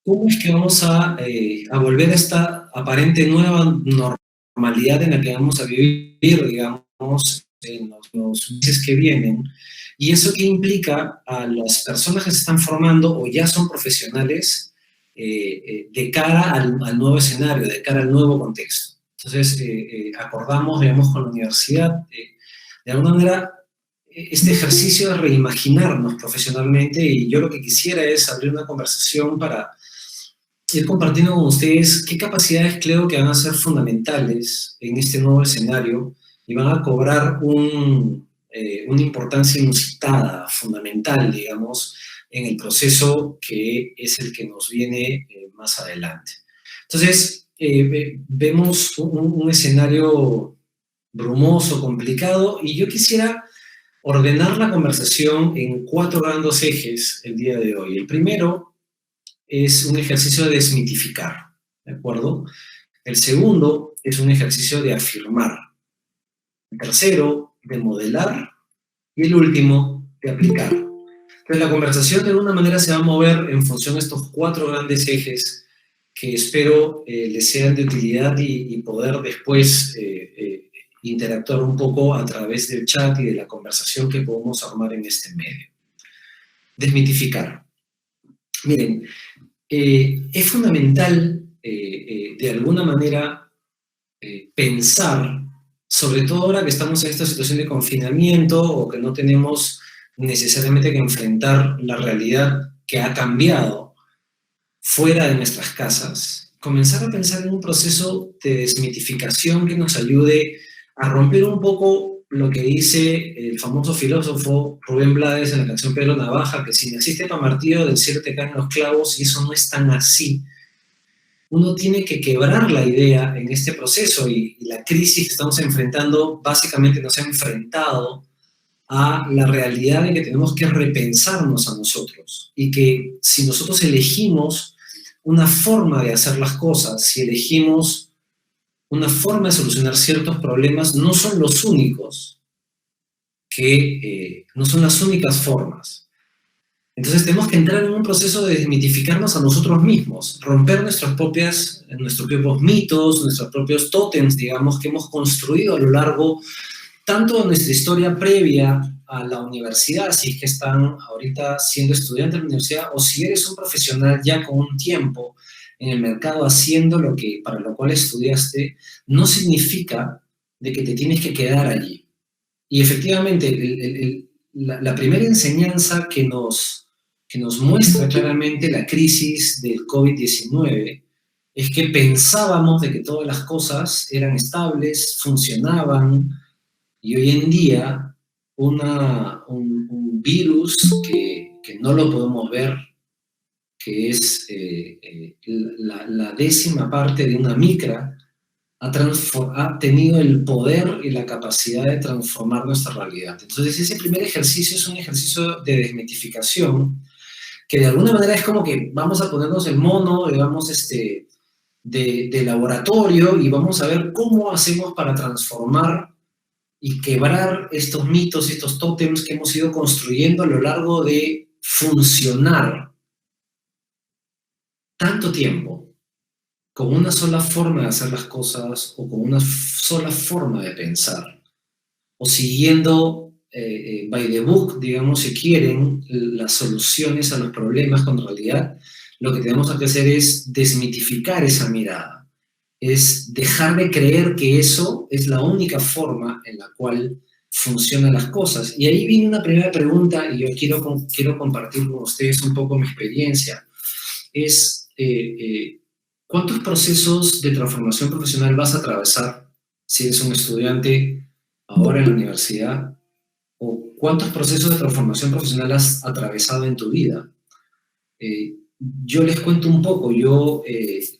¿Cómo es que vamos a volver a esta aparente nueva normalidad en la que vamos a vivir, digamos, en los meses que vienen? ¿Y eso qué implica a las personas que se están formando o ya son profesionales de cara al nuevo escenario, de cara al nuevo contexto? Entonces, acordamos, digamos, con la universidad, de alguna manera, este ejercicio de reimaginarnos profesionalmente, y yo lo que quisiera es abrir una conversación para ir compartiendo con ustedes qué capacidades creo que van a ser fundamentales en este nuevo escenario y van a cobrar una importancia inusitada, fundamental, digamos, en el proceso que es el que nos viene más adelante. Entonces, vemos un escenario brumoso, complicado, y yo quisiera ordenar la conversación en cuatro grandes ejes el día de hoy. El primero es un ejercicio de desmitificar, ¿de acuerdo? El segundo es un ejercicio de afirmar. El tercero, de modelar. Y el último, de aplicar. Entonces, la conversación de alguna manera se va a mover en función de estos cuatro grandes ejes que espero les sean de utilidad y poder después interactuar un poco a través del chat y de la conversación que podemos armar en este medio. Desmitificar. Miren, es fundamental, de alguna manera, pensar, sobre todo ahora que estamos en esta situación de confinamiento o que no tenemos necesariamente que enfrentar la realidad que ha cambiado fuera de nuestras casas, comenzar a pensar en un proceso de desmitificación que nos ayude a romper un poco lo que dice el famoso filósofo Rubén Blades en la canción Pedro Navaja, que si naciste pa' martillo del cielo te caen los clavos, y eso no es tan así. Uno tiene que quebrar la idea en este proceso, y la crisis que estamos enfrentando básicamente nos ha enfrentado a la realidad de que tenemos que repensarnos a nosotros, y que si nosotros elegimos una forma de hacer las cosas, si elegimos una forma de solucionar ciertos problemas, no son los únicos, no son las únicas formas. Entonces tenemos que entrar en un proceso de desmitificarnos a nosotros mismos, romper nuestros propios mitos, nuestros propios tótems, digamos, que hemos construido a lo largo tanto de nuestra historia previa a la universidad, si es que están ahorita siendo estudiantes de la universidad, o si eres un profesional ya con un tiempo en el mercado haciendo lo que, para lo cual estudiaste, no significa de que te tienes que quedar allí. Y efectivamente, la primera enseñanza que nos muestra claramente la crisis del COVID-19 es que pensábamos de que todas las cosas eran estables, funcionaban, y hoy en día un virus que no lo podemos ver, que es la décima parte de una micra, ha tenido el poder y la capacidad de transformar nuestra realidad. Entonces, ese primer ejercicio es un ejercicio de desmitificación, que de alguna manera es como que vamos a ponernos el mono, digamos, de laboratorio, y vamos a ver cómo hacemos para transformar y quebrar estos mitos, estos tótems que hemos ido construyendo a lo largo de funcionar tanto tiempo con una sola forma de hacer las cosas, o con una sola forma de pensar, o siguiendo by the book, digamos, si quieren, las soluciones a los problemas, cuando en realidad lo que tenemos que hacer es desmitificar esa mirada, es dejar de creer que eso es la única forma en la cual funcionan las cosas. Y ahí viene una primera pregunta, y yo quiero compartir con ustedes un poco mi experiencia, es ¿cuántos procesos de transformación profesional vas a atravesar si eres un estudiante ahora en la universidad? ¿O cuántos procesos de transformación profesional has atravesado en tu vida? Yo les cuento un poco. Yo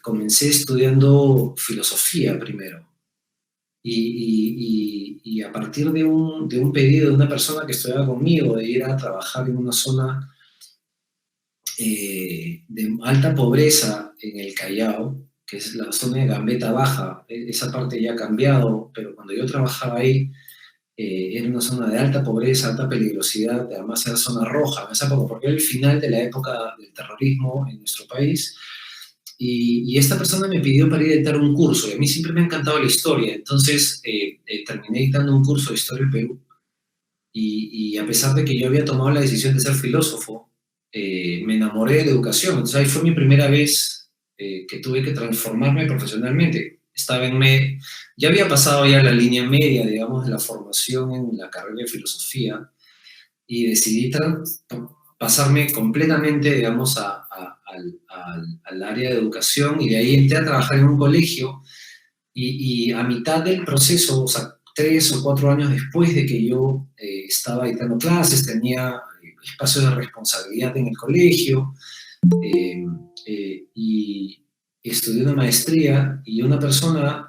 comencé estudiando filosofía primero, y a partir de un pedido de una persona que estudiaba conmigo de ir a trabajar en una zona de alta pobreza en el Callao, que es la zona de Gambetta Baja. Esa parte ya ha cambiado, pero cuando yo trabajaba ahí, era una zona de alta pobreza, alta peligrosidad, además era zona roja en esa época, porque era el final de la época del terrorismo en nuestro país. Y esta persona me pidió para ir a dictar un curso, y a mí siempre me ha encantado la historia, entonces terminé dictando un curso de historia del Perú, y a pesar de que yo había tomado la decisión de ser filósofo, me enamoré de la educación. Entonces ahí fue mi primera vez que tuve que transformarme profesionalmente. Ya había pasado ya la línea media, digamos, de la formación en la carrera de filosofía, y decidí pasarme completamente, digamos, al área de educación, y de ahí entré a trabajar en un colegio, y a mitad del proceso, o sea, 3 o 4 años después de que yo estaba dictando clases, tenía espacios de responsabilidad en el colegio, eh, y estudié una maestría, y una persona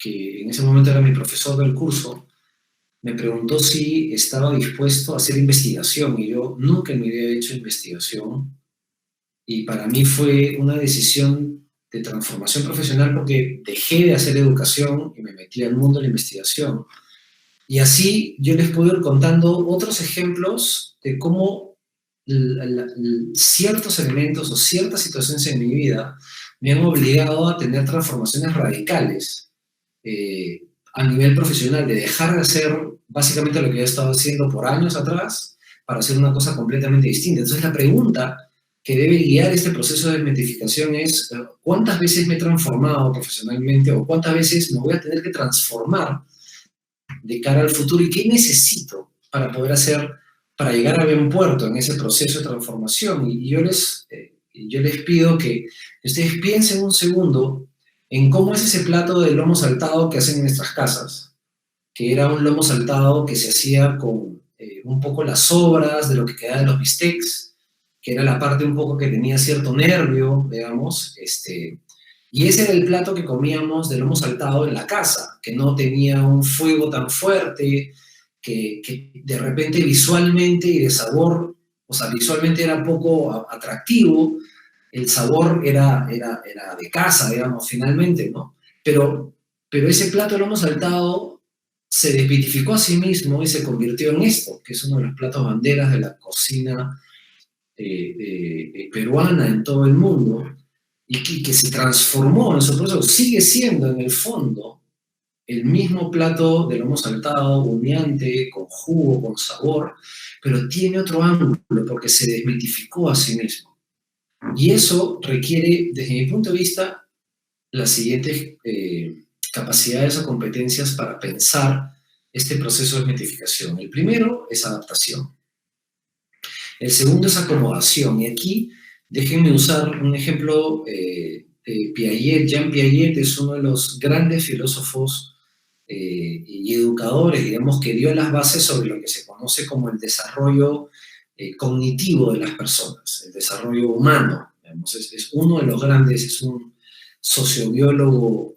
que en ese momento era mi profesor del curso, me preguntó si estaba dispuesto a hacer investigación, y yo nunca me había hecho investigación, y para mí fue una decisión de transformación profesional, porque dejé de hacer educación y me metí al mundo de la investigación. Y así yo les puedo ir contando otros ejemplos de cómo ciertos elementos o ciertas situaciones en mi vida me han obligado a tener transformaciones radicales a nivel profesional, de dejar de hacer básicamente lo que yo he estado haciendo por años atrás para hacer una cosa completamente distinta. Entonces la pregunta que debe guiar este proceso de desmitificación es ¿cuántas veces me he transformado profesionalmente, o cuántas veces me voy a tener que transformar de cara al futuro, y qué necesito para poder hacer, para llegar a buen puerto en ese proceso de transformación? Y yo les pido que ustedes piensen un segundo en cómo es ese plato de lomo saltado que hacen en nuestras casas, que era un lomo saltado que se hacía con un poco las sobras de lo que quedaba de los bistecs, que era la parte un poco que tenía cierto nervio, digamos, y ese era el plato que comíamos de lomo saltado en la casa, que no tenía un fuego tan fuerte, que de repente visualmente y de sabor, o sea, visualmente era poco atractivo, el sabor era de casa, digamos, finalmente, ¿no? Pero ese plato de lomo saltado se desmitificó a sí mismo y se convirtió en esto, que es uno de los platos banderas de la cocina peruana en todo el mundo, y que se transformó en su proceso. Sigue siendo en el fondo el mismo plato de lomo saltado, humeante, con jugo, con sabor, pero tiene otro ángulo porque se desmitificó a sí mismo. Y eso requiere, desde mi punto de vista, las siguientes capacidades o competencias para pensar este proceso de desmitificación. El primero es adaptación. El segundo es acomodación. Y aquí déjenme usar un ejemplo de Piaget. Jean Piaget es uno de los grandes filósofos y educadores, digamos, que dio las bases sobre lo que se conoce como el desarrollo cognitivo de las personas, el desarrollo humano. Digamos, es uno de los grandes, es un sociobiólogo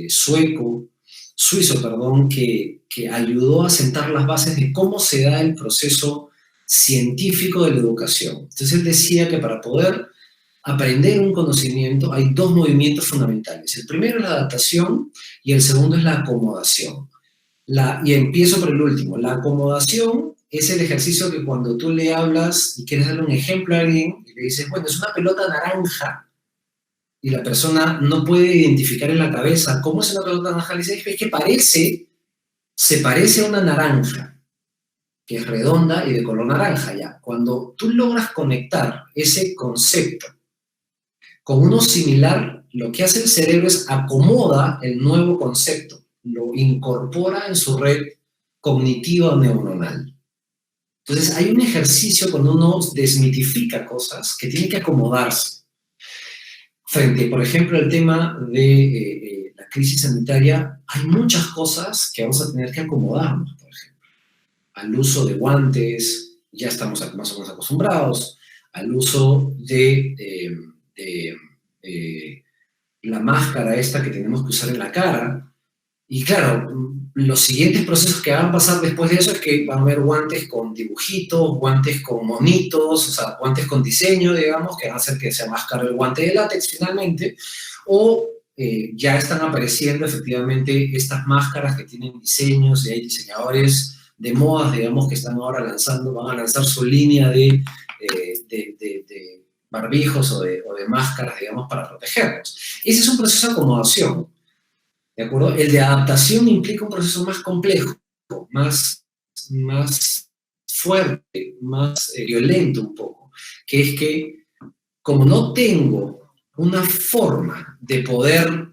suizo, que ayudó a sentar las bases de cómo se da el proceso científico de la educación. Entonces él decía que para poder aprender un conocimiento hay dos movimientos fundamentales. El primero es la adaptación y el segundo es la acomodación. Y empiezo por el último. La acomodación es el ejercicio que cuando tú le hablas y quieres darle un ejemplo a alguien y le dices, bueno, es una pelota naranja, y la persona no puede identificar en la cabeza cómo es una pelota naranja, le dices, es que se parece a una naranja, que es redonda y de color naranja, ya. Cuando tú logras conectar ese concepto con uno similar, lo que hace el cerebro es acomoda el nuevo concepto, lo incorpora en su red cognitiva neuronal. Entonces, hay un ejercicio cuando uno desmitifica cosas que tiene que acomodarse. Frente, por ejemplo, al tema de la crisis sanitaria, hay muchas cosas que vamos a tener que acomodarnos, por ejemplo. Al uso de guantes, ya estamos más o menos acostumbrados, al uso de la máscara esta que tenemos que usar en la cara. Y claro, los siguientes procesos que van a pasar después de eso es que van a haber guantes con dibujitos, guantes con monitos, o sea, guantes con diseño, digamos, que van a hacer que sea más caro el guante de látex finalmente, o ya están apareciendo efectivamente estas máscaras que tienen diseños y hay diseñadores de modas, digamos, que están ahora van a lanzar su línea de barbijos o de máscaras, digamos, para protegernos. Ese es un proceso de acomodación, ¿de acuerdo? El de adaptación implica un proceso más complejo, más fuerte, más violento un poco, que es que como no tengo una forma de poder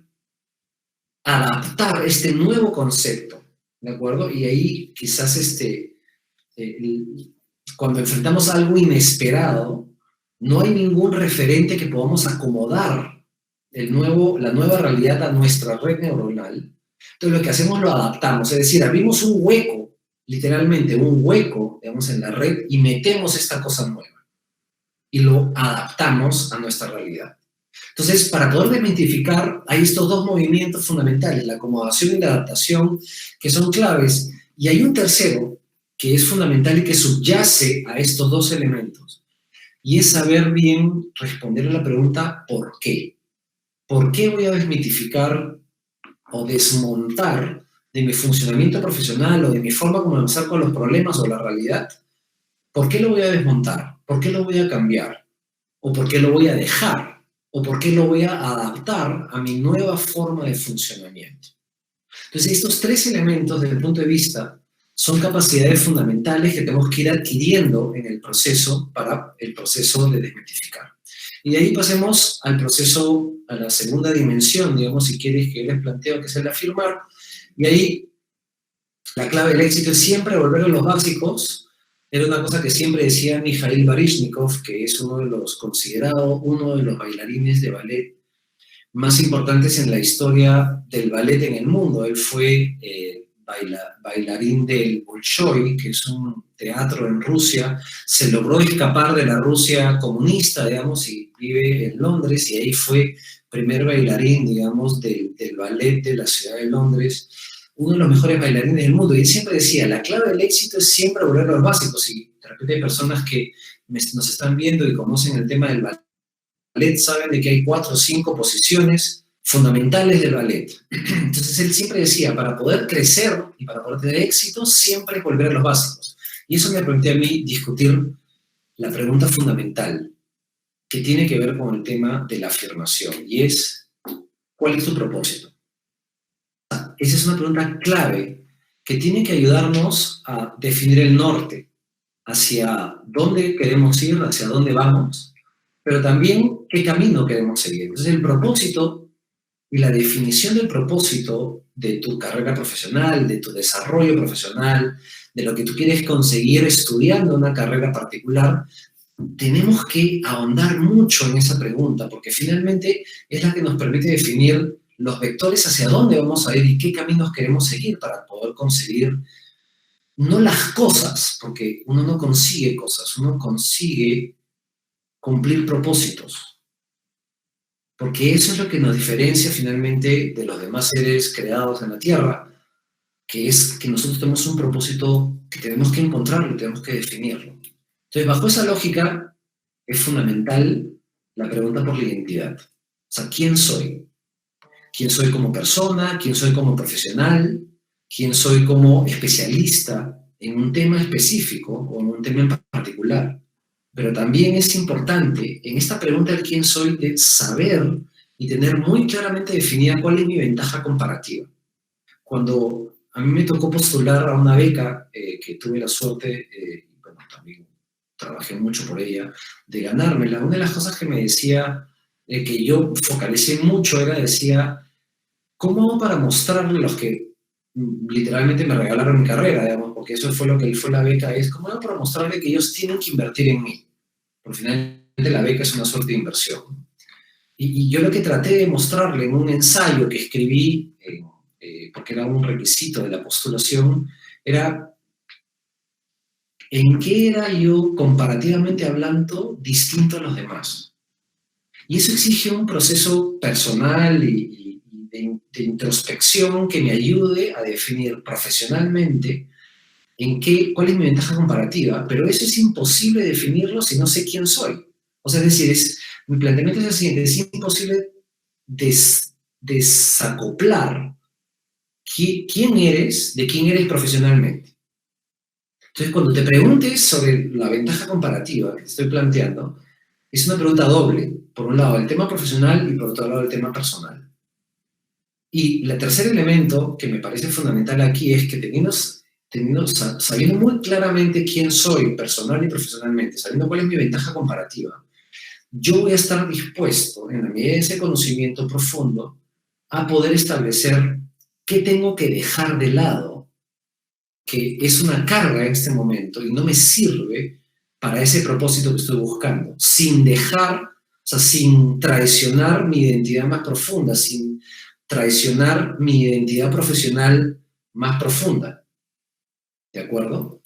adaptar este nuevo concepto, ¿de acuerdo? Y ahí quizás cuando enfrentamos algo inesperado, no hay ningún referente que podamos acomodar la nueva realidad a nuestra red neuronal. Entonces lo que hacemos lo adaptamos, es decir, abrimos un hueco, literalmente un hueco, digamos, en la red y metemos esta cosa nueva y lo adaptamos a nuestra realidad. Entonces, para poder desmitificar, hay estos dos movimientos fundamentales, la acomodación y la adaptación, que son claves, y hay un tercero que es fundamental y que subyace a estos dos elementos, y es saber bien responder a la pregunta ¿por qué? ¿Por qué voy a desmitificar o desmontar de mi funcionamiento profesional o de mi forma como avanzar con los problemas o la realidad? ¿Por qué lo voy a desmontar? ¿Por qué lo voy a cambiar? ¿O por qué lo voy a dejar? ¿O por qué lo voy a adaptar a mi nueva forma de funcionamiento? Entonces, estos tres elementos, desde el punto de vista, son capacidades fundamentales que tenemos que ir adquiriendo en el proceso para el proceso de desmitificar. Y de ahí pasemos al proceso, a la segunda dimensión, digamos, si quieres, que les planteo, que es el afirmar. Y ahí la clave del éxito es siempre volver a los básicos. Era una cosa que siempre decía Mikhail Baryshnikov, que es considerado uno de los bailarines de ballet más importantes en la historia del ballet en el mundo. Él fue bailarín del Bolshoi, que es un teatro en Rusia. Se logró escapar de la Rusia comunista, digamos, y vive en Londres, y ahí fue primer bailarín, digamos, del ballet de la ciudad de Londres. Uno de los mejores bailarines del mundo, y él siempre decía, la clave del éxito es siempre volver a los básicos, y de repente hay personas que nos están viendo y conocen el tema del ballet, saben de que hay 4 o 5 posiciones fundamentales del ballet. Entonces él siempre decía, para poder crecer y para poder tener éxito, siempre es volver a los básicos. Y eso me permite a mí discutir la pregunta fundamental, que tiene que ver con el tema de la afirmación, y es, ¿cuál es tu propósito? Esa es una pregunta clave que tiene que ayudarnos a definir el norte, hacia dónde queremos ir, hacia dónde vamos, pero también qué camino queremos seguir. Entonces, el propósito y la definición del propósito de tu carrera profesional, de tu desarrollo profesional, de lo que tú quieres conseguir estudiando una carrera particular, tenemos que ahondar mucho en esa pregunta, porque finalmente es la que nos permite definir los vectores hacia dónde vamos a ir y qué caminos queremos seguir para poder conseguir, no las cosas, porque uno no consigue cosas, uno consigue cumplir propósitos, porque eso es lo que nos diferencia finalmente de los demás seres creados en la Tierra, que es que nosotros tenemos un propósito que tenemos que encontrarlo y tenemos que definirlo. Entonces, bajo esa lógica, es fundamental la pregunta por la identidad. O sea, ¿quién soy? ¿Quién soy como persona? ¿Quién soy como profesional? ¿Quién soy como especialista en un tema específico o en un tema en particular? Pero también es importante en esta pregunta del quién soy de saber y tener muy claramente definida cuál es mi ventaja comparativa. Cuando a mí me tocó postular a una beca que tuve la suerte, bueno, también trabajé mucho por ella, de ganármela, una de las cosas que me decía, que yo focalicé mucho, decía, ¿cómo hago para mostrarle a los que literalmente me regalaron mi carrera, digamos, porque eso fue lo que fue la beca, es cómo hago para mostrarle que ellos tienen que invertir en mí? Porque finalmente la beca es una suerte de inversión. Y yo lo que traté de mostrarle en un ensayo que escribí, porque era un requisito de la postulación, era en qué era yo, comparativamente hablando, distinto a los demás. Y eso exige un proceso personal y de introspección que me ayude a definir profesionalmente cuál es mi ventaja comparativa, pero eso es imposible definirlo si no sé quién soy. O sea, es decir, mi planteamiento es el siguiente, es imposible desacoplar quién eres de quién eres profesionalmente. Entonces, cuando te preguntes sobre la ventaja comparativa que te estoy planteando, es una pregunta doble. Por un lado, el tema profesional y por otro lado, el tema personal. Y el tercer elemento que me parece fundamental aquí es que sabiendo muy claramente quién soy personal y profesionalmente, sabiendo cuál es mi ventaja comparativa, yo voy a estar dispuesto, en la medida de ese conocimiento profundo, a poder establecer qué tengo que dejar de lado, que es una carga en este momento y no me sirve para ese propósito que estoy buscando, sin dejar, o sea, sin traicionar mi identidad más profunda, sin traicionar mi identidad profesional más profunda. ¿De acuerdo?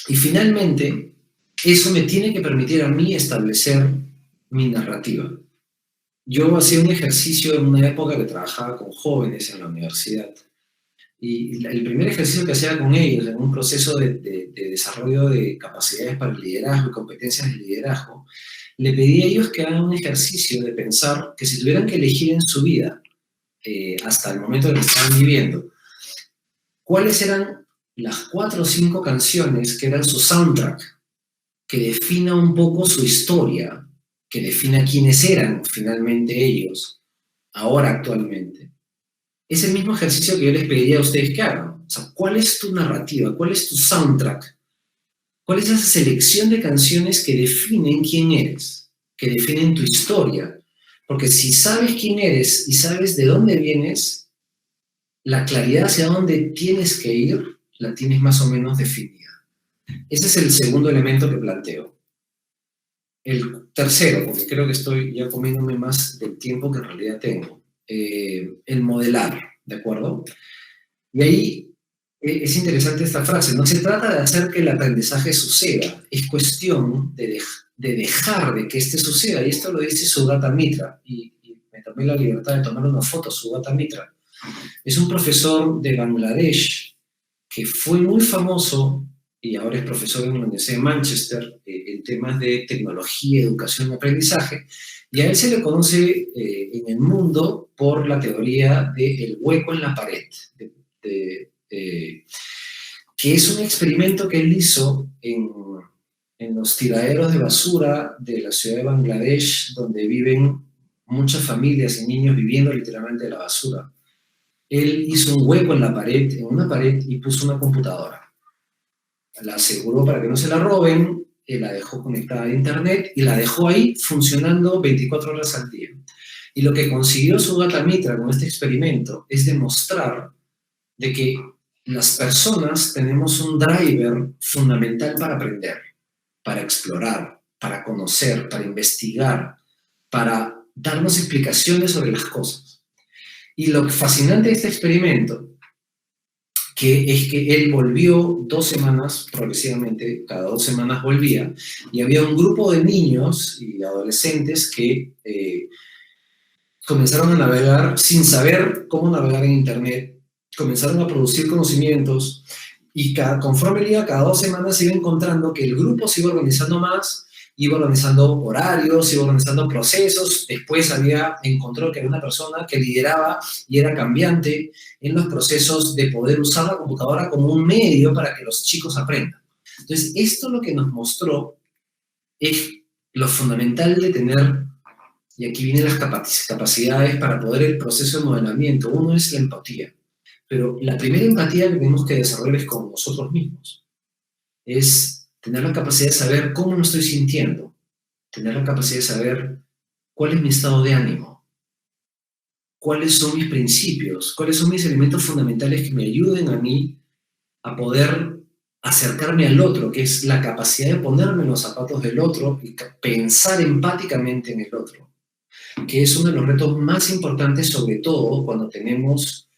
Y finalmente, eso me tiene que permitir a mí establecer mi narrativa. Yo hacía un ejercicio en una época que trabajaba con jóvenes en la universidad. Y el primer ejercicio que hacía con ellos en un proceso de desarrollo de capacidades para el liderazgo y competencias de liderazgo, le pedí a ellos que hagan un ejercicio de pensar que si tuvieran que elegir en su vida, hasta el momento en que estaban viviendo, ¿cuáles eran las 4 o 5 canciones que eran su soundtrack, que defina un poco su historia, que defina quiénes eran finalmente ellos, ahora actualmente? Es el mismo ejercicio que yo les pediría a ustedes que hagan. O sea, ¿cuál es tu narrativa? ¿Cuál es tu soundtrack? ¿Cuál es esa selección de canciones que definen quién eres? Que definen tu historia. Porque si sabes quién eres y sabes de dónde vienes, la claridad hacia dónde tienes que ir la tienes más o menos definida. Ese es el segundo elemento que planteo. El tercero, porque creo que estoy ya comiéndome más del tiempo que en realidad tengo, el modelar, ¿de acuerdo? Y ahí es interesante esta frase, no se trata de hacer que el aprendizaje suceda, es cuestión de dejar de que este suceda, y esto lo dice Sugata Mitra, y me tomé la libertad de tomar una foto. Sugata Mitra es un profesor de Bangladesh que fue muy famoso y ahora es profesor en la Universidad de Manchester en temas de tecnología, educación y aprendizaje, y a él se le conoce en el mundo por la teoría del hueco en la pared, que es un experimento que él hizo en los tiraderos de basura de la ciudad de Bangladesh, donde viven muchas familias y niños viviendo literalmente de la basura. Él hizo un hueco en la pared, en una pared, y puso una computadora. La aseguró para que no se la roben, la dejó conectada a internet y la dejó ahí funcionando 24 horas al día. Y lo que consiguió Sugata Mitra con este experimento es demostrar de que las personas tenemos un driver fundamental para aprender, para explorar, para conocer, para investigar, para darnos explicaciones sobre las cosas. Y lo fascinante de este experimento que es que él volvió 2 semanas, progresivamente, cada 2 semanas volvía, y había un grupo de niños y adolescentes que comenzaron a navegar sin saber cómo navegar en Internet, comenzaron a producir conocimientos, y conforme él iba, cada 2 semanas se iba encontrando que el grupo se iba organizando más, iba organizando horarios, iba organizando procesos. Después encontró que había una persona que lideraba y era cambiante en los procesos de poder usar la computadora como un medio para que los chicos aprendan. Entonces, esto lo que nos mostró es lo fundamental de tener, y aquí vienen las capacidades para poder el proceso de modelamiento. Uno es la empatía, pero la primera empatía que tenemos que desarrollar es con nosotros mismos. Es tener la capacidad de saber cómo me estoy sintiendo, tener la capacidad de saber cuál es mi estado de ánimo, cuáles son mis principios, cuáles son mis elementos fundamentales que me ayuden a mí a poder acercarme al otro, que es la capacidad de ponerme en los zapatos del otro y pensar empáticamente en el otro, que es uno de los retos más importantes, sobre todo cuando tenemos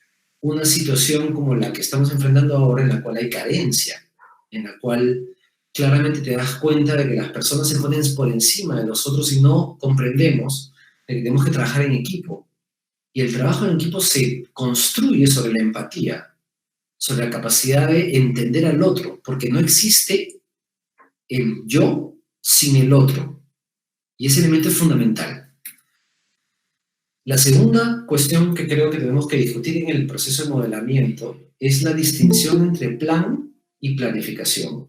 una situación como la que estamos enfrentando ahora, en la cual hay carencia, en la cual claramente te das cuenta de que las personas se ponen por encima de nosotros y no comprendemos de que tenemos que trabajar en equipo. Y el trabajo en equipo se construye sobre la empatía, sobre la capacidad de entender al otro, porque no existe el yo sin el otro. Y ese elemento es fundamental. La segunda cuestión que creo que tenemos que discutir en el proceso de modelamiento es la distinción entre plan y planificación.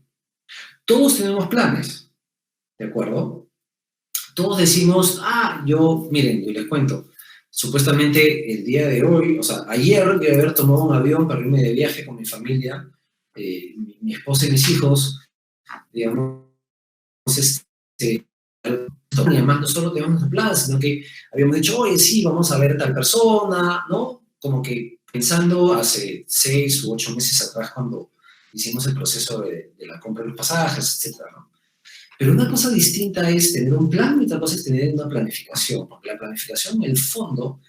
Todos tenemos planes, ¿de acuerdo? Todos decimos, miren, yo les cuento, supuestamente el día de hoy, o sea, ayer yo de haber tomado un avión para irme de viaje con mi familia, mi esposa y mis hijos, digamos, estamos llamando, no solo tenemos un plan, sino que habíamos dicho, oye, sí, vamos a ver a tal persona, ¿no? Como que pensando hace 6 u 8 meses atrás cuando hicimos el proceso de la compra de los pasajes, etcétera, ¿no? Pero una cosa distinta es tener un plan y otra cosa es tener una planificación, porque la planificación en el fondo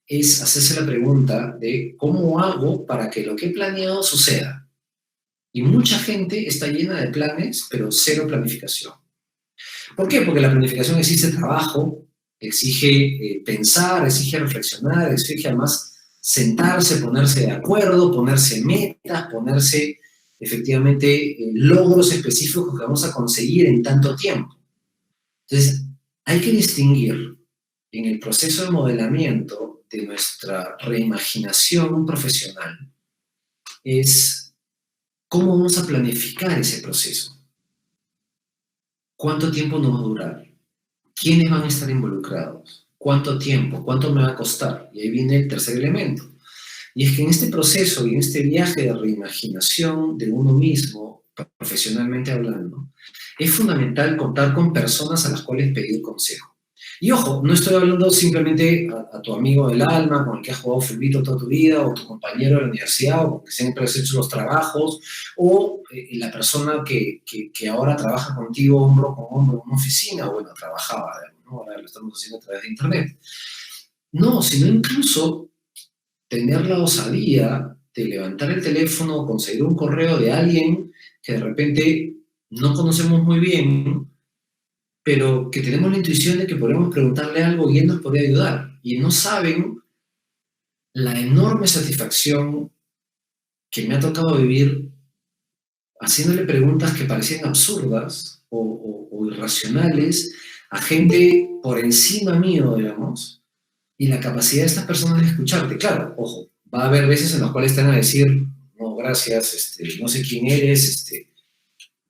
es hacerse la pregunta de cómo hago para que lo que he planeado suceda. Y mucha gente está llena de planes, pero cero planificación. ¿Por qué? Porque la planificación exige trabajo, exige pensar, exige reflexionar, exige además sentarse, ponerse de acuerdo, ponerse metas, ponerse efectivamente logros específicos que vamos a conseguir en tanto tiempo. Entonces, hay que distinguir en el proceso de modelamiento de nuestra reimaginación profesional es cómo vamos a planificar ese proceso. ¿Cuánto tiempo nos va a durar? ¿Quiénes van a estar involucrados? ¿Cuánto tiempo? ¿Cuánto me va a costar? Y ahí viene el tercer elemento. Y es que en este proceso y en este viaje de reimaginación de uno mismo, profesionalmente hablando, es fundamental contar con personas a las cuales pedir consejo. Y ojo, no estoy hablando simplemente a tu amigo del alma, con el que has jugado fulbito toda tu vida, o tu compañero de la universidad, o que siempre has hecho los trabajos, o la persona que ahora trabaja contigo hombro con hombro en una oficina, o bueno, trabajaba, ¿no? Ahora lo estamos haciendo a través de internet. No, sino incluso tener la osadía de levantar el teléfono o conseguir un correo de alguien que de repente no conocemos muy bien, pero que tenemos la intuición de que podemos preguntarle algo y él nos podría ayudar. Y no saben la enorme satisfacción que me ha tocado vivir haciéndole preguntas que parecían absurdas o irracionales a gente por encima mío, digamos, y la capacidad de estas personas de escucharte. Claro, ojo, va a haber veces en las cuales te van a decir, no, gracias, no sé quién eres,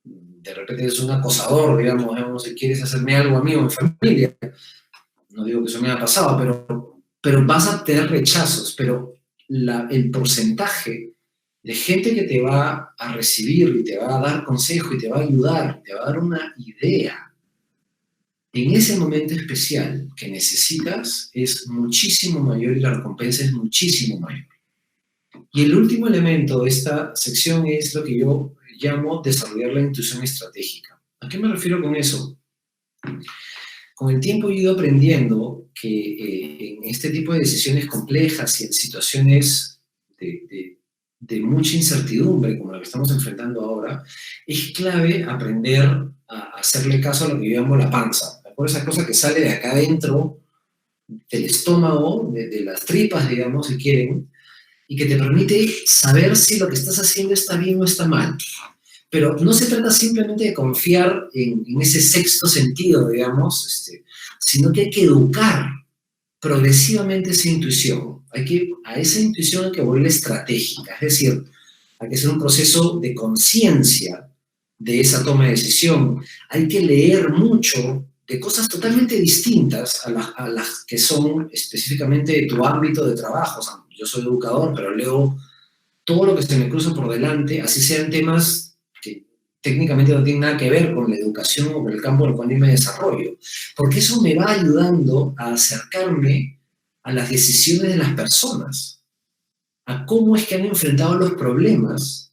de repente eres un acosador, digamos, si quieres hacerme algo a mí o a mi familia. No digo que eso me haya pasado, pero vas a tener rechazos, pero el porcentaje de gente que te va a recibir y te va a dar consejo y te va a ayudar, te va a dar una idea en ese momento especial que necesitas es muchísimo mayor y la recompensa es muchísimo mayor. Y el último elemento de esta sección es lo que yo llamo desarrollar la intuición estratégica. ¿A qué me refiero con eso? Con el tiempo he ido aprendiendo que en este tipo de decisiones complejas y en situaciones de mucha incertidumbre, como la que estamos enfrentando ahora, es clave aprender a hacerle caso a lo que yo llamo la panza. Por esa cosa que sale de acá adentro, del estómago, de las tripas, digamos, si quieren, y que te permite saber si lo que estás haciendo está bien o está mal. Pero no se trata simplemente de confiar en ese sexto sentido, digamos, sino que hay que educar progresivamente esa intuición. A esa intuición hay que volverla estratégica, es decir, hay que hacer un proceso de conciencia de esa toma de decisión. Hay que leer mucho de cosas totalmente distintas a las que son específicamente de tu ámbito de trabajo. O sea, yo soy educador, pero leo todo lo que se me cruza por delante, así sean temas que técnicamente no tienen nada que ver con la educación o con el campo en el cual yo me desarrollo, porque eso me va ayudando a acercarme a las decisiones de las personas, a cómo es que han enfrentado los problemas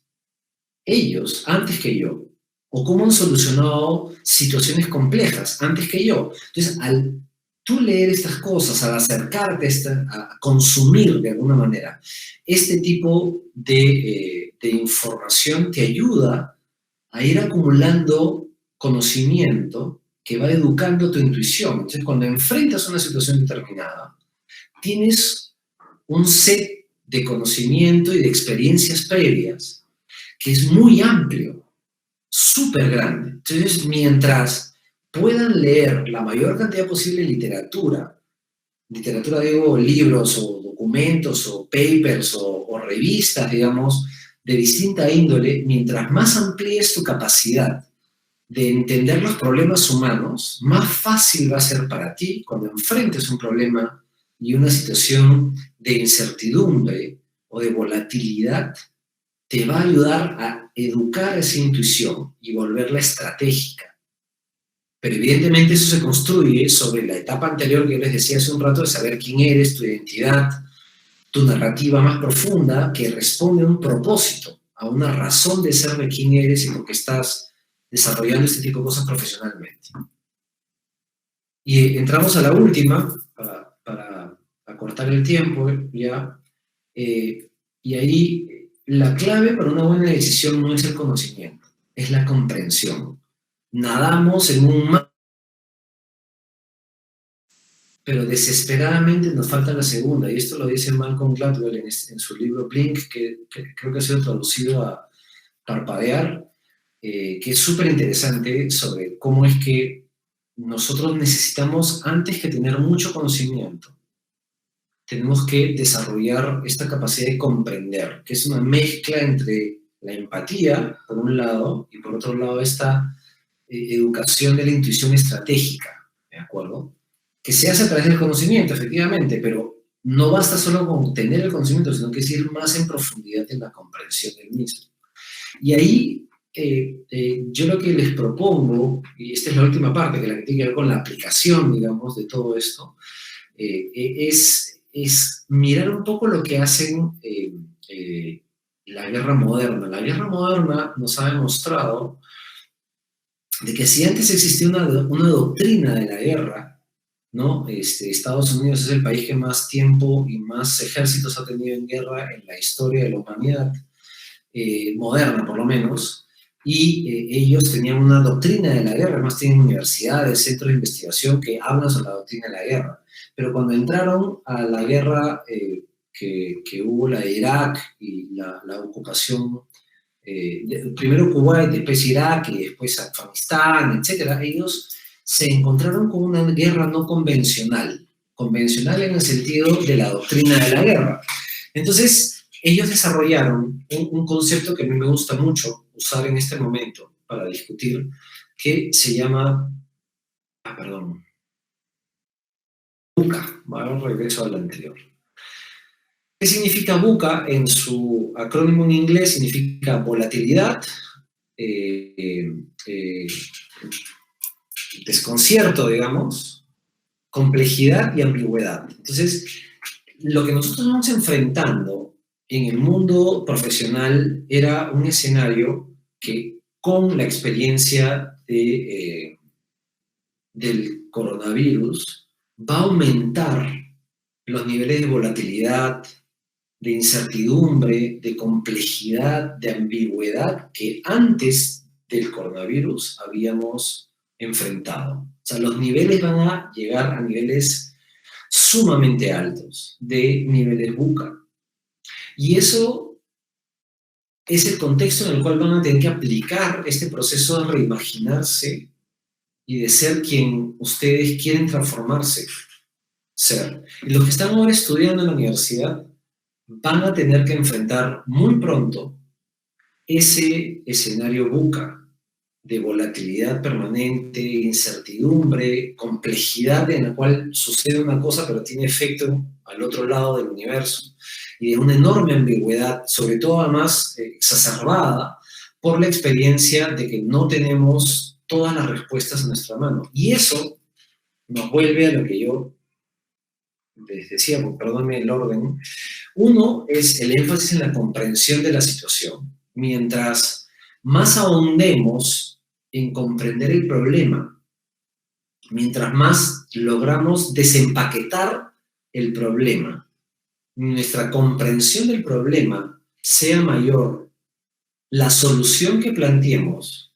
ellos antes que yo, o cómo han solucionado situaciones complejas antes que yo. Entonces, al tú leer estas cosas, al acercarte a consumir de alguna manera este tipo de información, te ayuda a ir acumulando conocimiento que va educando tu intuición. Entonces, cuando enfrentas una situación determinada, tienes un set de conocimiento y de experiencias previas que es muy amplio, súper grande. Entonces, mientras puedan leer la mayor cantidad posible de literatura literatura, digo, libros o documentos o papers o revistas, digamos, de distinta índole, mientras más amplíes tu capacidad de entender los problemas humanos, más fácil va a ser para ti cuando enfrentes un problema y una situación de incertidumbre o de volatilidad, te va a ayudar a educar esa intuición y volverla estratégica. Pero evidentemente eso se construye sobre la etapa anterior que yo les decía hace un rato de saber quién eres, tu identidad, tu narrativa más profunda que responde a un propósito, a una razón de ser de quién eres y por qué estás desarrollando este tipo de cosas profesionalmente. Y entramos a la última, para acortar el tiempo ya, y ahí la clave para una buena decisión no es el conocimiento, es la comprensión. Nadamos en un mar, pero desesperadamente nos falta la segunda, y esto lo dice Malcolm Gladwell en su libro Blink, que creo que ha sido traducido a Parpadear, que es súper interesante sobre cómo es que nosotros necesitamos, antes que tener mucho conocimiento, tenemos que desarrollar esta capacidad de comprender, que es una mezcla entre la empatía, por un lado, y por otro lado esta educación de la intuición estratégica, ¿de acuerdo? Que se hace a través del conocimiento, efectivamente, pero no basta solo con tener el conocimiento, sino que es ir más en profundidad en la comprensión del mismo. Y ahí yo lo que les propongo, y esta es la última parte, que la que tiene que ver con la aplicación, digamos, de todo esto, es mirar un poco lo que hacen la guerra moderna. La guerra moderna nos ha demostrado de que si antes existía una doctrina de la guerra, ¿no? Estados Unidos es el país que más tiempo y más ejércitos ha tenido en guerra en la historia de la humanidad, moderna por lo menos, y ellos tenían una doctrina de la guerra, además tienen universidades, centros de investigación que hablan sobre la doctrina de la guerra. Pero cuando entraron a la guerra que hubo, la de Irak y la ocupación, primero Kuwait, después Irak y después Afganistán, etc., ellos se encontraron con una guerra no convencional, convencional en el sentido de la doctrina de la guerra. Entonces, ellos desarrollaron un concepto que a mí me gusta mucho usar en este momento para discutir, que se llama, BUCA. Vamos, regreso al anterior. ¿Qué significa BUCA? En su acrónimo en inglés significa volatilidad, desconcierto, digamos, complejidad y ambigüedad. Entonces, lo que nosotros vamos enfrentando en el mundo profesional era un escenario que con la experiencia del coronavirus va a aumentar los niveles de volatilidad, de incertidumbre, de complejidad, de ambigüedad que antes del coronavirus habíamos enfrentado. O sea, los niveles van a llegar a niveles sumamente altos, de niveles BUCA. Y eso es el contexto en el cual van a tener que aplicar este proceso de reimaginarse y de ser quien ustedes quieren transformarse, ser. Y los que están ahora estudiando en la universidad van a tener que enfrentar muy pronto ese escenario BUCA de volatilidad permanente, incertidumbre, complejidad en la cual sucede una cosa pero tiene efecto al otro lado del universo, y de una enorme ambigüedad, sobre todo además exacerbada por la experiencia de que no tenemos todas las respuestas en nuestra mano. Y eso nos vuelve a lo que yo les decía, perdónenme el orden. Uno es el énfasis en la comprensión de la situación. Mientras más ahondemos en comprender el problema, mientras más logramos desempaquetar el problema, nuestra comprensión del problema sea mayor, la solución que planteemos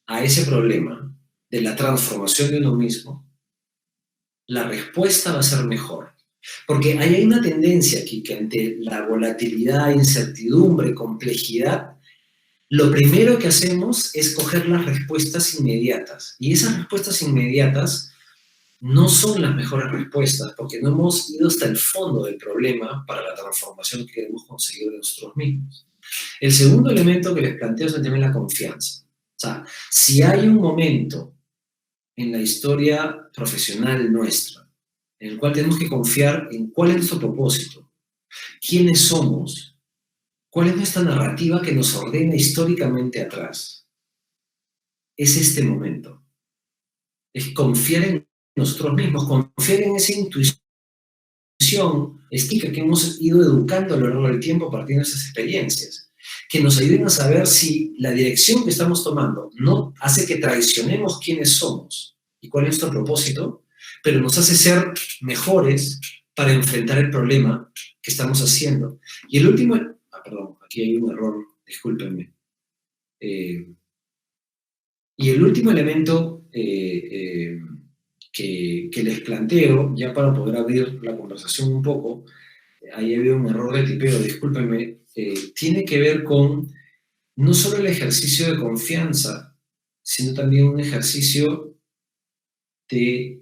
a ese problema de la transformación de uno mismo, la respuesta va a ser mejor. Porque hay una tendencia aquí que ante la volatilidad, incertidumbre, complejidad, lo primero que hacemos es coger las respuestas inmediatas. Y esas respuestas inmediatas no son las mejores respuestas porque no hemos ido hasta el fondo del problema para la transformación que queremos conseguir de nosotros mismos. El segundo elemento que les planteo es el tema de la confianza. O sea, si hay un momento en la historia profesional nuestra en el cual tenemos que confiar en cuál es nuestro propósito, quiénes somos, cuál es nuestra narrativa que nos ordena históricamente atrás, es este momento. Es confiar en nosotros mismos, confiar en esa intuición estica que hemos ido educando a lo largo del tiempo a partir de esas experiencias, que nos ayuden a saber si la dirección que estamos tomando no hace que traicionemos quiénes somos y cuál es nuestro propósito, pero nos hace ser mejores para enfrentar el problema que estamos haciendo. Y el último... perdón, aquí hay un error, discúlpenme. Y el último elemento que les planteo, ya para poder abrir la conversación un poco, ahí había un error de tipeo, discúlpenme, tiene que ver con no solo el ejercicio de confianza, sino también un ejercicio de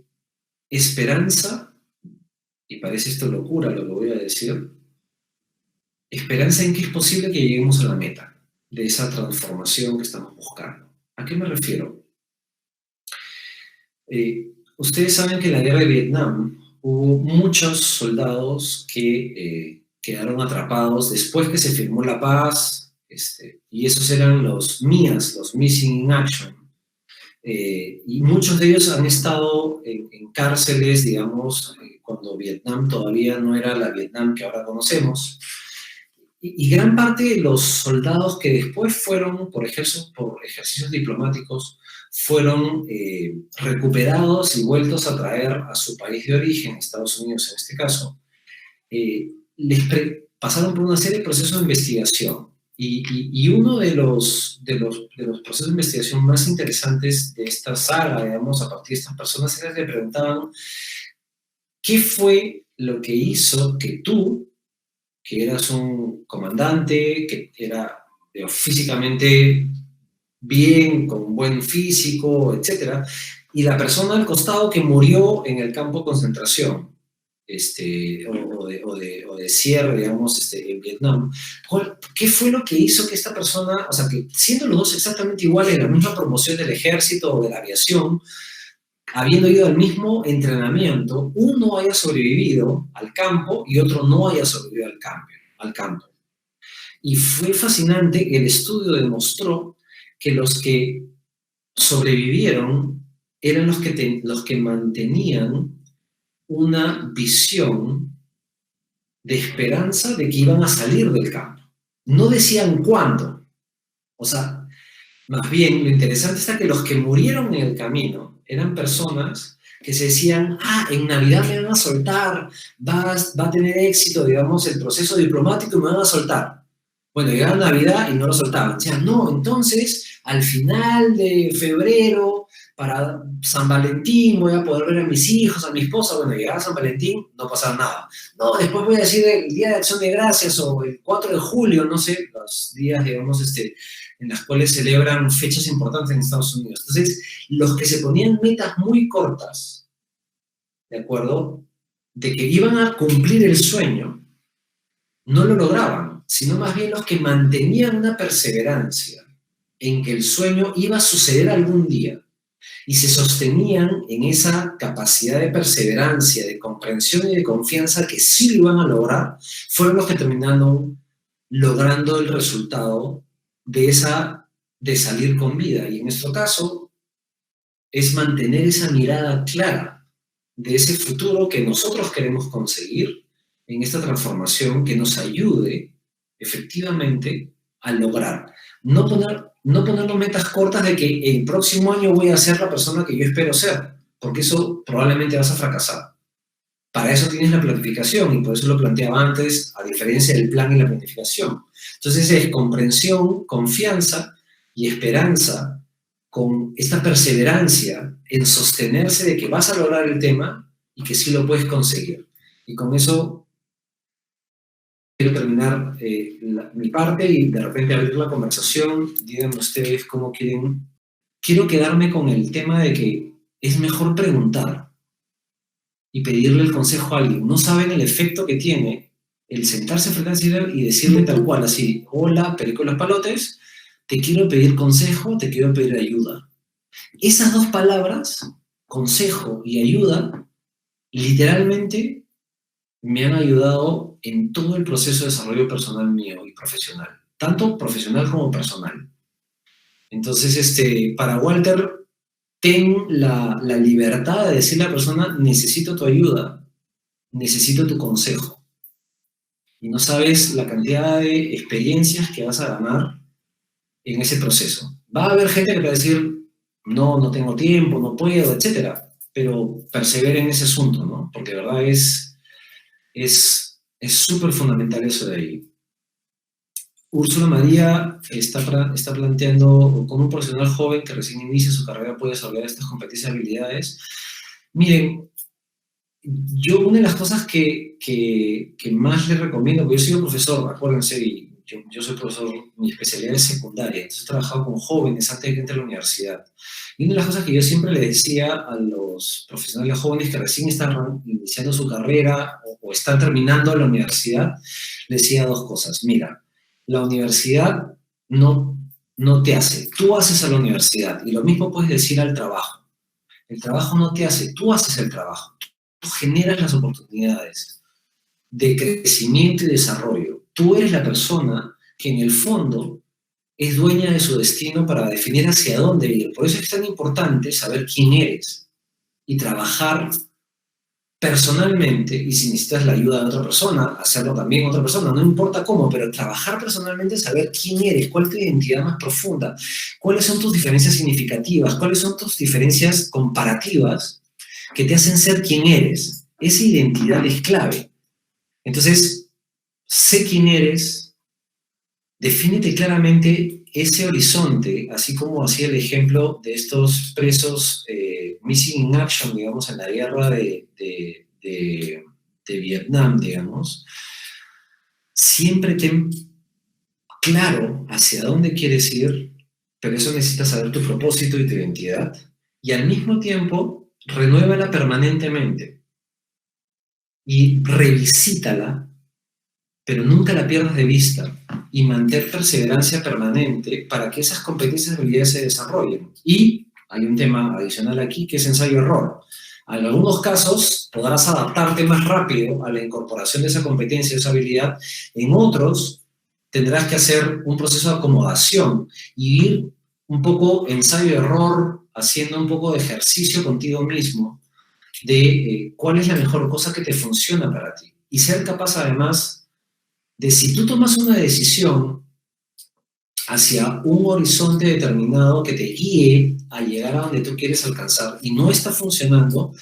esperanza, y parece esto locura lo que voy a decir, esperanza en que es posible que lleguemos a la meta de esa transformación que estamos buscando. ¿A qué me refiero? Ustedes saben que en la guerra de Vietnam hubo muchos soldados que quedaron atrapados después que se firmó la paz, y esos eran los MIAs, los Missing in Action. Y muchos de ellos han estado en cárceles, digamos, cuando Vietnam todavía no era la Vietnam que ahora conocemos. Y gran parte de los soldados que después fueron, por ejercicios diplomáticos, fueron recuperados y vueltos a traer a su país de origen, Estados Unidos en este caso, pasaron por una serie de procesos de investigación. Y uno de los procesos de investigación más interesantes de esta saga, digamos, a partir de estas personas, era que le preguntaban qué fue lo que hizo que tú, que eras un comandante, que era físicamente bien, con buen físico, etc., y la persona al costado que murió en el campo de concentración, o de cierre, digamos, en Vietnam, ¿qué fue lo que hizo que esta persona, o sea, que siendo los dos exactamente iguales, la misma promoción del ejército o de la aviación, habiendo ido al mismo entrenamiento, uno haya sobrevivido al campo y otro no haya sobrevivido al campo? Y fue fascinante que el estudio demostró que los que sobrevivieron eran los que mantenían una visión de esperanza de que iban a salir del campo. No decían cuándo. O sea, más bien, lo interesante está que los que murieron en el camino eran personas que se decían, en Navidad me van a soltar, va a tener éxito, digamos, el proceso diplomático y me van a soltar. Bueno, llegaba Navidad y no lo soltaban. Decían, no, entonces, al final de febrero, para San Valentín, voy a poder ver a mis hijos, a mi esposa. Bueno, llegaba San Valentín, no pasaba nada. No, después voy a decir el Día de Acción de Gracias o el 4 de julio, no sé, los días, digamos, en las cuales celebran fechas importantes en Estados Unidos. Entonces, los que se ponían metas muy cortas, ¿de acuerdo?, de que iban a cumplir el sueño, no lo lograban, sino más bien los que mantenían una perseverancia en que el sueño iba a suceder algún día y se sostenían en esa capacidad de perseverancia, de comprensión y de confianza que sí lo iban a lograr, fueron los que terminaron logrando el resultado de salir con vida. Y en nuestro caso es mantener esa mirada clara de ese futuro que nosotros queremos conseguir en esta transformación que nos ayude efectivamente a lograr. No ponernos metas cortas de que el próximo año voy a ser la persona que yo espero ser, porque eso probablemente vas a fracasar. Para eso tienes la planificación, y por eso lo planteaba antes, a diferencia del plan y la planificación. Entonces es comprensión, confianza y esperanza con esta perseverancia en sostenerse de que vas a lograr el tema y que sí lo puedes conseguir. Y con eso quiero terminar mi parte y de repente abrir la conversación. Díganme ustedes cómo quieren. Quiero quedarme con el tema de que es mejor preguntar y pedirle el consejo a alguien. No saben el efecto que tiene el sentarse frente al celular y decirle tal cual, así, hola, Perico los Palotes, te quiero pedir consejo, te quiero pedir ayuda. Esas dos palabras, consejo y ayuda, literalmente me han ayudado en todo el proceso de desarrollo personal mío y profesional, tanto profesional como personal. Entonces, para Walter, ten la libertad de decirle a la persona, necesito tu ayuda, necesito tu consejo. Y no sabes la cantidad de experiencias que vas a ganar en ese proceso. Va a haber gente que te va a decir, no, no tengo tiempo, no puedo, etcétera, pero persevera en ese asunto, ¿no? Porque de verdad es súper fundamental eso de ahí. Úrsula María está planteando cómo un profesional joven que recién inicia su carrera puede desarrollar estas competencias y habilidades. Miren, yo una de las cosas que más les recomiendo, porque yo soy profesor, acuérdense, y yo soy profesor, mi especialidad es secundaria, entonces he trabajado con jóvenes antes de que entre a la universidad. Y una de las cosas que yo siempre le decía a los profesionales jóvenes que recién están iniciando su carrera o están terminando la universidad, les decía dos cosas. Mira, la universidad no te hace, tú haces a la universidad, y lo mismo puedes decir al trabajo. El trabajo no te hace, tú haces el trabajo. Tú generas las oportunidades de crecimiento y desarrollo. Tú eres la persona que en el fondo es dueña de su destino para definir hacia dónde ir. Por eso es tan importante saber quién eres y trabajar personalmente, y si necesitas la ayuda de otra persona, hacerlo también otra persona, no importa cómo, pero trabajar personalmente, saber quién eres, cuál es tu identidad más profunda, cuáles son tus diferencias significativas, cuáles son tus diferencias comparativas que te hacen ser quien eres. Esa identidad es clave. Entonces, sé quién eres, defínete claramente ese horizonte, así como hacía el ejemplo de estos presos missing in action, digamos, en la guerra de Vietnam, digamos. Siempre ten claro hacia dónde quieres ir, pero eso necesita saber tu propósito y tu identidad, y al mismo tiempo, renuévala permanentemente y revisítala, pero nunca la pierdas de vista, y mantén perseverancia permanente para que esas competencias y habilidades se desarrollen. Y hay un tema adicional aquí que es ensayo-error. En algunos casos podrás adaptarte más rápido a la incorporación de esa competencia, esa habilidad. En otros tendrás que hacer un proceso de acomodación y ir un poco ensayo-error, haciendo un poco de ejercicio contigo mismo de cuál es la mejor cosa que te funciona para ti. Y ser capaz además de, si tú tomas una decisión hacia un horizonte determinado que te guíe a llegar a donde tú quieres alcanzar y no está funcionando,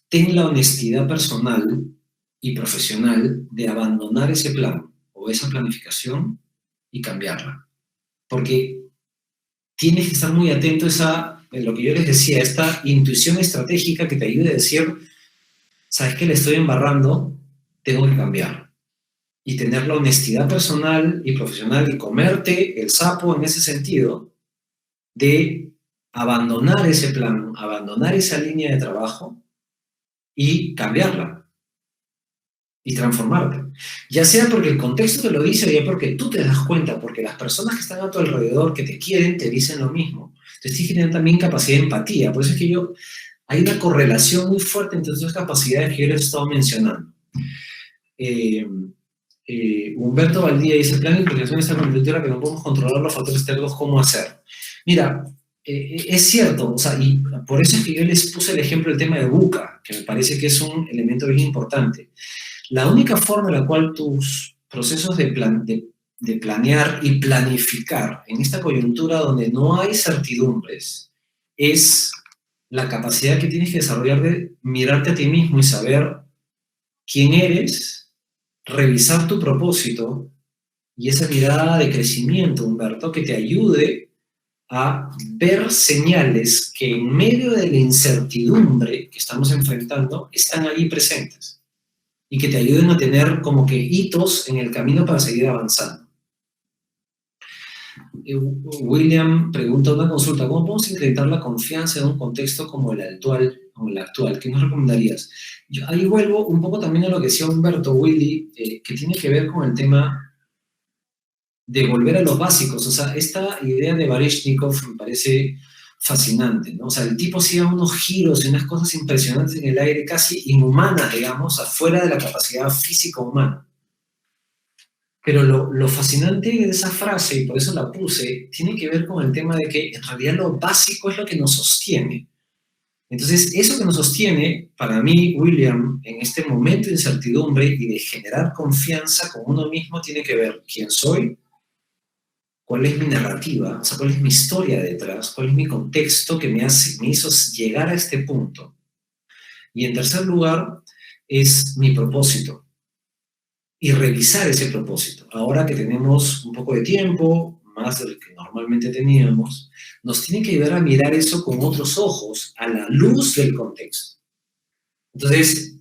ten la honestidad personal y profesional de abandonar ese plan o esa planificación y cambiarla. Porque tienes que estar muy atento a lo que yo les decía, esta intuición estratégica que te ayude a decir, ¿sabes qué? Le estoy embarrando, tengo que cambiar. Y tener la honestidad personal y profesional y comerte el sapo en ese sentido de abandonar ese plan, abandonar esa línea de trabajo y cambiarla y transformarte. Ya sea porque el contexto te lo dice, o ya porque tú te das cuenta, porque las personas que están a tu alrededor, que te quieren, te dicen lo mismo. Entonces tienes que tener también capacidad de empatía. Por eso es que hay una correlación muy fuerte entre esas capacidades que yo les he estado mencionando. Humberto Valdía dice, plan de implementación de esta arquitectura que no podemos controlar los factores externos, ¿cómo hacer? Mira, es cierto, o sea, y por eso es que yo les puse el ejemplo del tema de VUCA, que me parece que es un elemento bien importante. La única forma en la cual tus procesos de planear y planificar en esta coyuntura donde no hay certidumbres es la capacidad que tienes que desarrollar de mirarte a ti mismo y saber quién eres, revisar tu propósito y esa mirada de crecimiento, Humberto, que te ayude a ver señales que en medio de la incertidumbre que estamos enfrentando están ahí presentes y que te ayuden a tener como que hitos en el camino para seguir avanzando. William pregunta una consulta, ¿cómo podemos incrementar la confianza en un contexto como el actual o la actual? ¿Qué nos recomendarías? Yo ahí vuelvo un poco también a lo que decía Humberto Willy, que tiene que ver con el tema de volver a los básicos. O sea, esta idea de Baryshnikov me parece fascinante, ¿no? O sea, el tipo hacía unos giros y unas cosas impresionantes en el aire, casi inhumanas, digamos, afuera de la capacidad física humana. Pero lo fascinante de esa frase, y por eso la puse, tiene que ver con el tema de que en realidad lo básico es lo que nos sostiene. Entonces, eso que nos sostiene, para mí, William, en este momento de incertidumbre y de generar confianza con uno mismo, tiene que ver quién soy, cuál es mi narrativa, o sea, cuál es mi historia detrás, cuál es mi contexto que me hizo llegar a este punto. Y en tercer lugar, es mi propósito. Y revisar ese propósito. Ahora que tenemos un poco de tiempo, más del que normalmente teníamos, nos tiene que ayudar a mirar eso con otros ojos, a la luz del contexto. Entonces,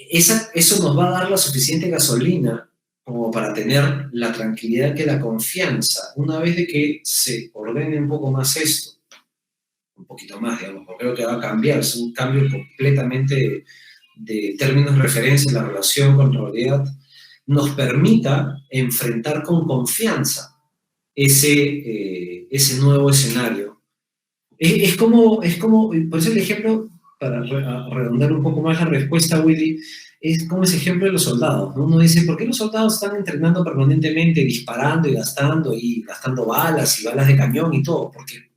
eso nos va a dar la suficiente gasolina como para tener la tranquilidad que la confianza, una vez de que se ordene un poco más esto, un poquito más, digamos, porque creo que va a cambiar, es un cambio completamente de términos de referencia en la relación con la realidad, nos permita enfrentar con confianza ese nuevo escenario. Es como, por eso el ejemplo, para redondar un poco más la respuesta, Willy, es como ese ejemplo de los soldados, ¿no? Uno dice, ¿por qué los soldados están entrenando permanentemente, disparando y gastando balas y balas de cañón y todo? Porque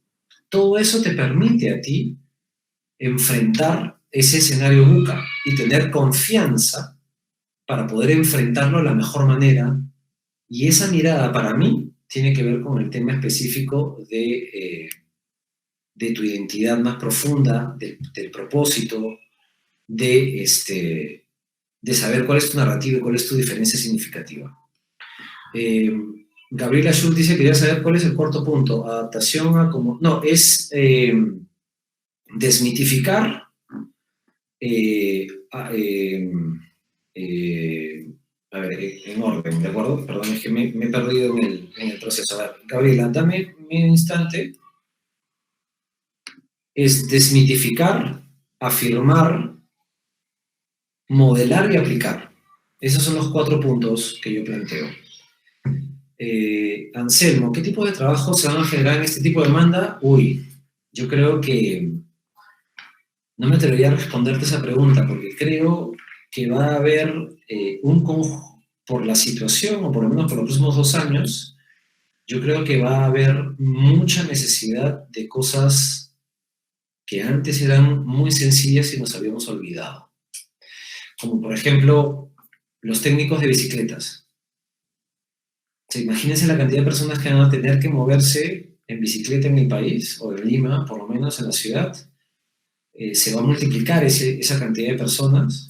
todo eso te permite a ti enfrentar ese escenario buca y tener confianza para poder enfrentarlo de la mejor manera. Y esa mirada, para mí, tiene que ver con el tema específico de tu identidad más profunda, del propósito, de saber cuál es tu narrativa y cuál es tu diferencia significativa. Gabriela Schultz dice que quería saber cuál es el cuarto punto. Adaptación a como... No, es desmitificar a ver, en orden, ¿de acuerdo? Perdón, es que me he perdido en el proceso. A ver, Gabriela, dame un instante. Es desmitificar, afirmar, modelar y aplicar. Esos son los 4 puntos que yo planteo. Anselmo, ¿qué tipo de trabajo se van a generar en este tipo de demanda? Uy, yo creo que no me atrevería a responderte esa pregunta porque creo que va a haber por la situación, o por lo menos por los próximos 2 años, yo creo que va a haber mucha necesidad de cosas que antes eran muy sencillas y nos habíamos olvidado. Como por ejemplo, los técnicos de bicicletas. O sea, imagínense la cantidad de personas que van a tener que moverse en bicicleta en mi país, o en Lima, por lo menos en la ciudad. Se va a multiplicar esa cantidad de personas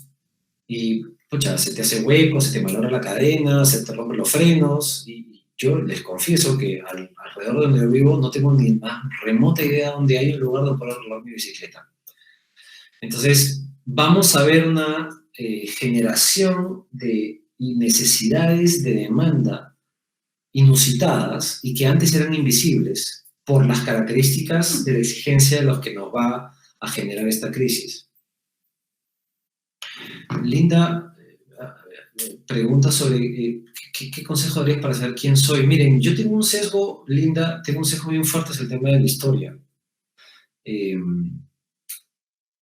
y, pucha, se te hace hueco, se te malogra la cadena, se te rompen los frenos, y yo les confieso que alrededor de donde yo vivo no tengo ni más remota idea de dónde hay un lugar donde poder arreglar mi bicicleta. Entonces, vamos a ver una generación de necesidades de demanda inusitadas y que antes eran invisibles por las características de la exigencia de los que nos va a generar esta crisis. Linda pregunta sobre ¿qué consejo darías para saber quién soy? Miren, yo tengo un sesgo, Linda, tengo un sesgo bien fuerte hacia el tema de la historia.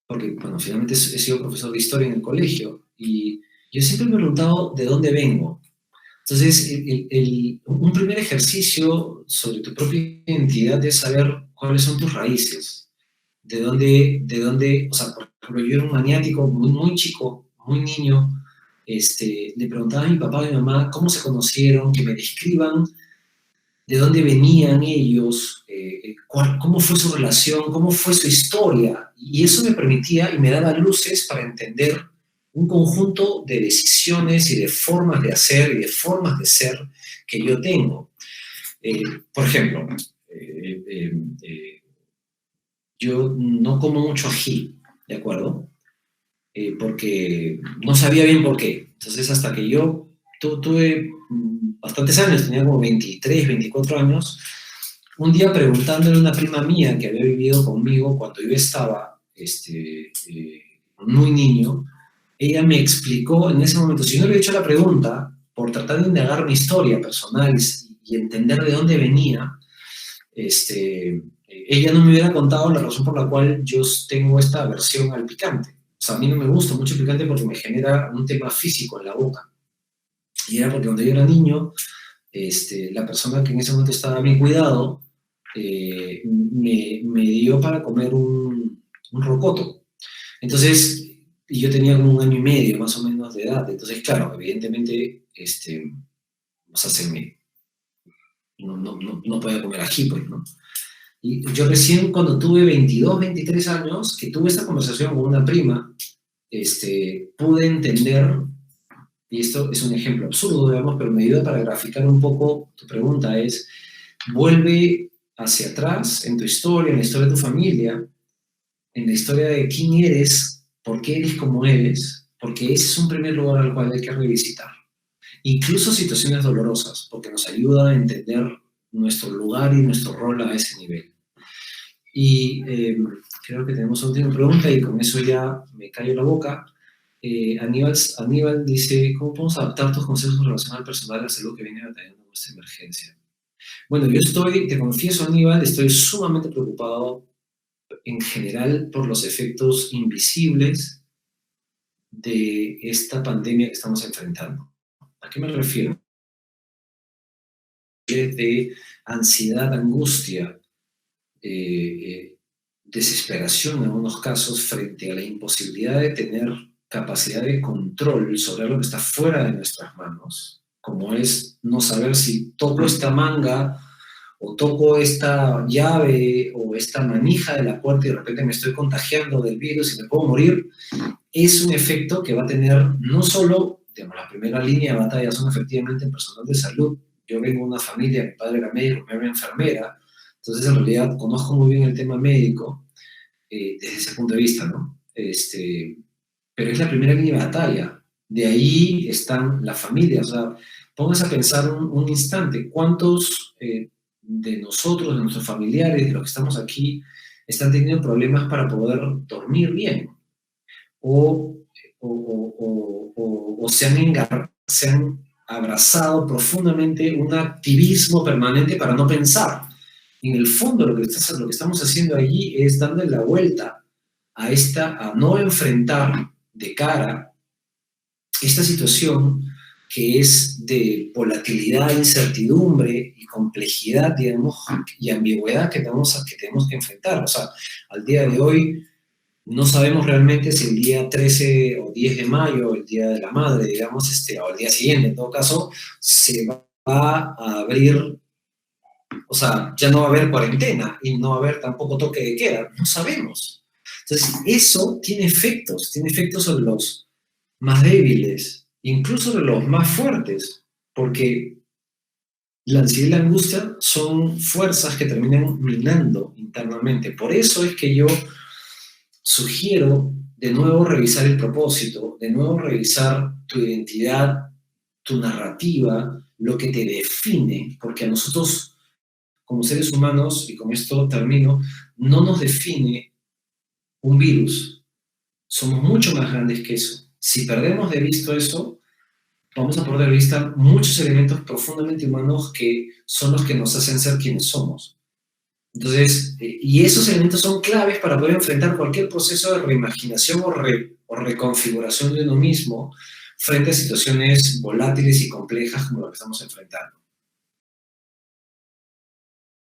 Porque, bueno, finalmente he sido profesor de historia en el colegio y yo siempre me he preguntado de dónde vengo. Entonces, un primer ejercicio sobre tu propia identidad es saber cuáles son tus raíces. De dónde, o sea, por ejemplo, yo era un maniático muy chico, muy niño, le preguntaba a mi papá y a mi mamá cómo se conocieron, que me describan de dónde venían ellos, cómo fue su relación, cómo fue su historia, y eso me permitía y me daba luces para entender un conjunto de decisiones y de formas de hacer y de formas de ser que yo tengo. Por ejemplo, yo no como mucho ají, ¿de acuerdo? Porque no sabía bien por qué. Entonces, hasta que yo tuve bastantes años, tenía como 23, 24 años, un día preguntándole a una prima mía que había vivido conmigo cuando yo estaba muy niño, ella me explicó en ese momento, si yo no le he hecho la pregunta, por tratar de indagar mi historia personal y entender de dónde venía, ella no me hubiera contado la razón por la cual yo tengo esta aversión al picante. O sea, a mí no me gusta mucho el picante porque me genera un tema físico en la boca. Y era porque cuando yo era niño, la persona que en ese momento estaba a mi cuidado me dio para comer un rocoto. Entonces, y yo tenía como 1 año y medio más o menos de edad. Entonces, claro, evidentemente, o sea, no podía comer ají, pues, ¿no? Y yo recién cuando tuve 22, 23 años, que tuve esta conversación con una prima, pude entender, y esto es un ejemplo absurdo, digamos, pero me ayuda para graficar un poco tu pregunta, es, vuelve hacia atrás en tu historia, en la historia de tu familia, en la historia de quién eres, por qué eres como eres, porque ese es un primer lugar al cual hay que revisitar. Incluso situaciones dolorosas, porque nos ayuda a entender nuestro lugar y nuestro rol a ese nivel. Y creo que tenemos una última pregunta y con eso ya me callo la boca. Aníbal dice, ¿cómo podemos adaptar tus consejos en relación al personal de la salud que viene batallando con esta emergencia? Bueno, te confieso, Aníbal, estoy sumamente preocupado en general por los efectos invisibles de esta pandemia que estamos enfrentando. ¿A qué me refiero? De ansiedad, angustia, desesperación en algunos casos frente a la imposibilidad de tener capacidad de control sobre algo que está fuera de nuestras manos, como es no saber si toco esta manga o toco esta llave o esta manija de la puerta y de repente me estoy contagiando del virus y me puedo morir, es un efecto que va a tener no solo, digamos, la primera línea de batalla son efectivamente en personal de salud. Yo vengo de una familia, mi padre era médico, mi madre era enfermera, entonces en realidad conozco muy bien el tema médico desde ese punto de vista, ¿no? Pero es la primera línea de batalla. De ahí están las familias. O sea, pónganse a pensar un instante, ¿cuántos de nosotros, de nuestros familiares, de los que estamos aquí, están teniendo problemas para poder dormir bien? O se han abrazado profundamente un activismo permanente para no pensar. En el fondo, lo que estamos haciendo allí es darle la vuelta a no enfrentar de cara esta situación que es de volatilidad, incertidumbre y complejidad, digamos, y ambigüedad que tenemos que enfrentar. O sea, al día de hoy no sabemos realmente si el día 13 o 10 de mayo, el Día de la Madre, digamos, o el día siguiente, en todo caso, se va a abrir, o sea, ya no va a haber cuarentena y no va a haber tampoco toque de queda, no sabemos. Entonces, eso tiene efectos sobre los más débiles, incluso sobre los más fuertes, porque la ansiedad y la angustia son fuerzas que terminan minando internamente. Por eso es que yo sugiero de nuevo revisar el propósito, de nuevo revisar tu identidad, tu narrativa, lo que te define, porque a nosotros como seres humanos, y con esto termino, no nos define un virus. Somos mucho más grandes que eso. Si perdemos de vista eso, vamos a perder de vista muchos elementos profundamente humanos que son los que nos hacen ser quienes somos. Entonces, y esos elementos son claves para poder enfrentar cualquier proceso de reimaginación o reconfiguración de uno mismo frente a situaciones volátiles y complejas como lo que estamos enfrentando.